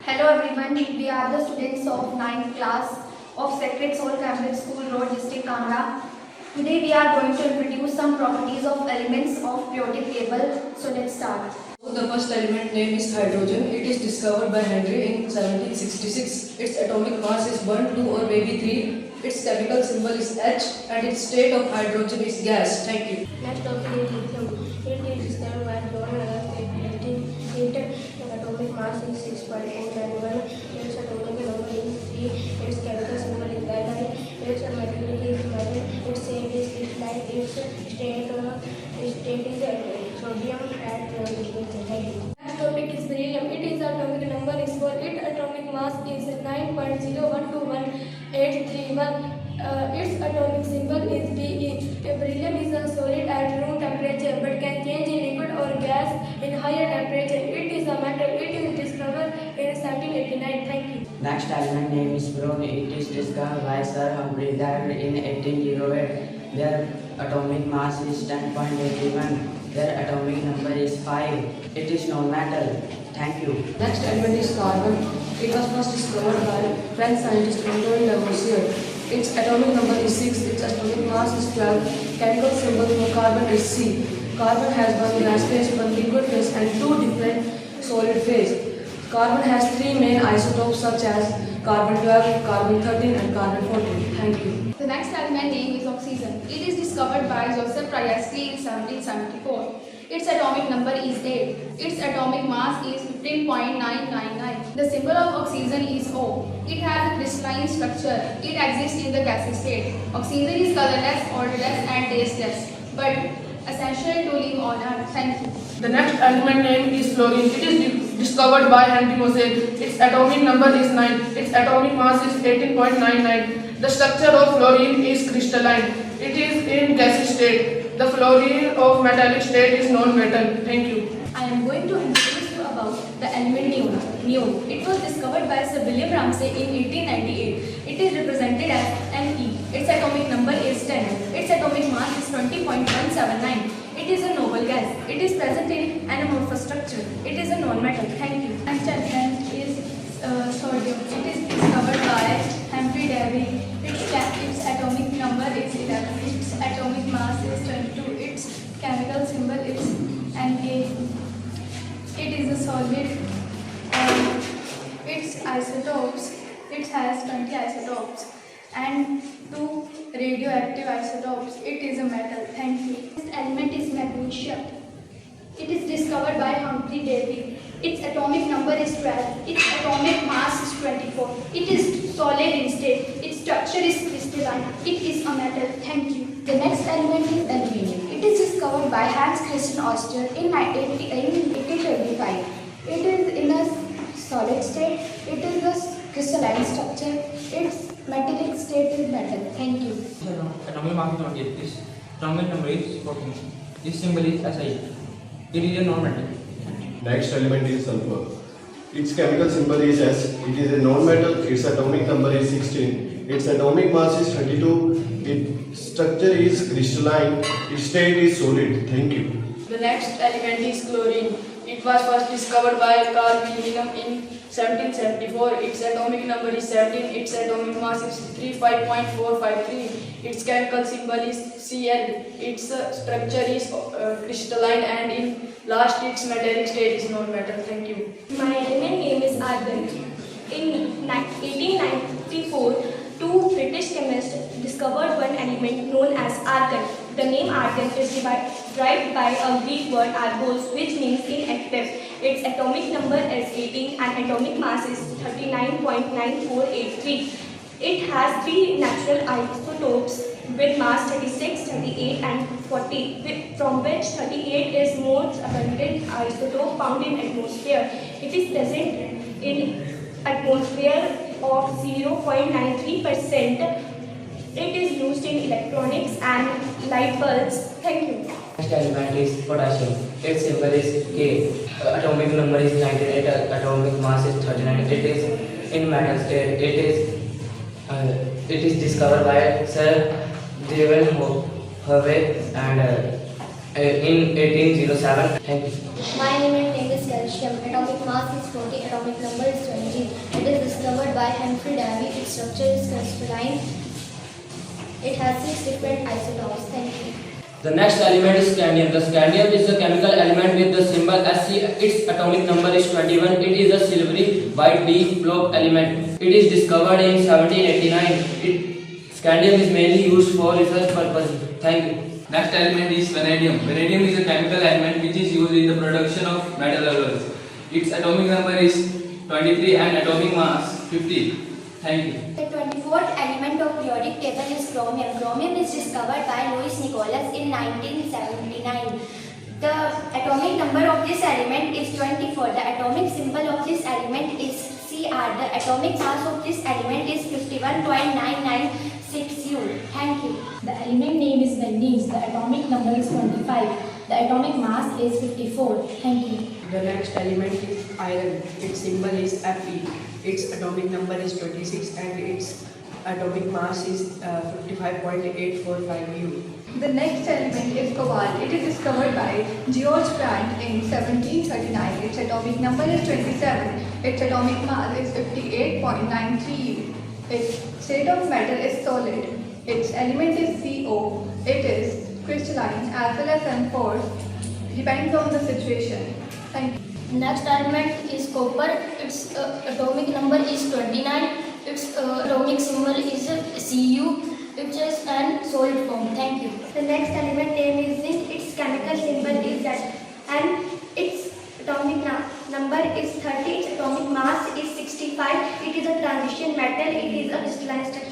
Hello everyone, we are the students of 9th class of Sacred Soul Cambridge School Road, District Kangra. Today we are going to introduce some properties of elements of periodic table. So let's start. The first element name is hydrogen. It is discovered by Henry in 1766. Its atomic mass is 1, 2 or maybe 3. Its chemical symbol is H and its state of hydrogen is gas. Thank you. Next topic is lithium. It is discovered by John Lagrange in 1888. The atomic mass is 6.491. Its atomic number is 3. Its chemical symbol is Li. Its material is metal. Its shape is crystalline. Its state is sodium at Next topic is beryllium. Its atomic number is 4. Its atomic mass is 9.0121831. Its atomic symbol is Be. Beryllium is a solid at room temperature but can change in liquid or gas in higher temperature. It is a metal. It is discovered in 1789. Thank you. Next element name is boron. It is discovered by Sir Humphrey Davy in 1808. Their atomic mass is 10.81. Their atomic number is 5. It is non-metal. Thank you. Next element is carbon. It was first discovered by French scientist Antoine Lavoisier. Its atomic number is 6. Its atomic mass is 12. Chemical symbol for carbon is C. Carbon has one gas phase, one liquid phase and two different solid phase. Carbon has three main isotopes such as carbon 12, carbon 13 and carbon 14. Thank you. The next element name is oxygen. It is discovered by Joseph Priestley in 1774. Its atomic number is 8. Its atomic mass is 15.999. The symbol of oxygen is O. It has a crystalline structure. It exists in the gaseous state. Oxygen is colorless, odorless and tasteless, but essential to live on Earth. Thank you. The next element name is fluorine. It is discovered by Henry Moseley. Its atomic number is 9. Its atomic mass is 18.99. The structure of fluorine is crystalline. It is in gaseous state. The fluorine of metallic state is non-metal. Thank you. I am going to introduce you about the element neon. Neon. It was discovered by Sir William Ramsay in 1898. It is represented as Ne. Its atomic number is 10. Its atomic mass is 20.179. It is a noble gas. It is present in anamorphous structure. It is a non-metal. Thank you. Next element is sodium. It is discovered by Humphrey Davy. Its atomic number is 11. Its atomic mass is 22. Its chemical symbol is Na. It is a solid and its isotopes, it has 20 isotopes and 2 radioactive isotopes. It is a metal. Thank you. This element is magnesium. It is discovered by Humphrey Davy. Its atomic number is 12. Its atomic mass is 24. It is solid in state. Its structure is crystalline. It is a metal. Thank you. The next element is aluminium. It is discovered by Hans Christian Oster in 1825. It is in a solid state. It is a crystalline structure. Its metallic state is metal. Thank you. Atomic mass is 28. Its atomic number is 14. Its symbol is Si. It is a non-metal. Next element is sulfur. Its chemical symbol is S. It is a non-metal. Its atomic number is 16. Its atomic mass is 22. Its structure is crystalline. Its state is solid. Thank you. The next element is chlorine. It was first discovered by Carl Wilhelm in 1774. Its atomic number is 17. Its atomic mass is 35.453. Its chemical symbol is Cl. Its structure is crystalline and in last its metallic state is non-metal. Thank you. My element name is argon. In 1894, two British chemists discovered one element known as argon. The name argon is derived by a Greek word argos, which means inactive. Its atomic number is 18 and atomic mass is 39.9483. It has three natural isotopes with mass 36, 38 and 40, from which 38 is most abundant isotope found in atmosphere. It is present in atmosphere of 0.93%. It is used in electronics and light bulbs. Thank you. Next element is potassium. Its symbol is K. Atomic number is 98. Atomic mass is 39. It is in metal state. It is discovered by Sir Stephen Harvey and in 1807. Thank you. My element name is calcium. Atomic mass is 40. Atomic number is 20. It is discovered by Humphrey Davy. Its structure is crystalline. It has 6 different isotopes. Thank you. The next element is scandium. The scandium is a chemical element with the symbol Sc. Its atomic number is 21. It is a silvery white d-block element. It is discovered in 1789. Scandium is mainly used for research purposes. Thank you. Next element is vanadium. Vanadium is a chemical element which is used in the production of metal alloys. Its atomic number is 23 and atomic mass 50. Thank you. The 24th element of periodic table is chromium. Chromium is discovered by Louis Nicholas in 1979. The atomic number of this element is 24. The atomic symbol of this element is Cr. The atomic mass of this element is 51.996 U. Thank you. The element name is manganese. The atomic number is 25. The atomic mass is 54. Thank you. The next element is iron. Its symbol is Fe. Its atomic number is 26 and its atomic mass is 55.845 U. The next element is cobalt. It is discovered by George Brandt in 1739. Its atomic number is 27. Its atomic mass is 58.93 U. Its state of matter is solid. Its element is CO. It is crystalline as well as amorphous. Depends on the situation. Thank you. Next element is copper. Its atomic number is 29. Its atomic symbol is Cu. It is an solid form. Thank you. The next element name is zinc. Its chemical symbol is Z. And its atomic number is 30. Its atomic mass is 65. It is a transition metal. It is a crystalline structure.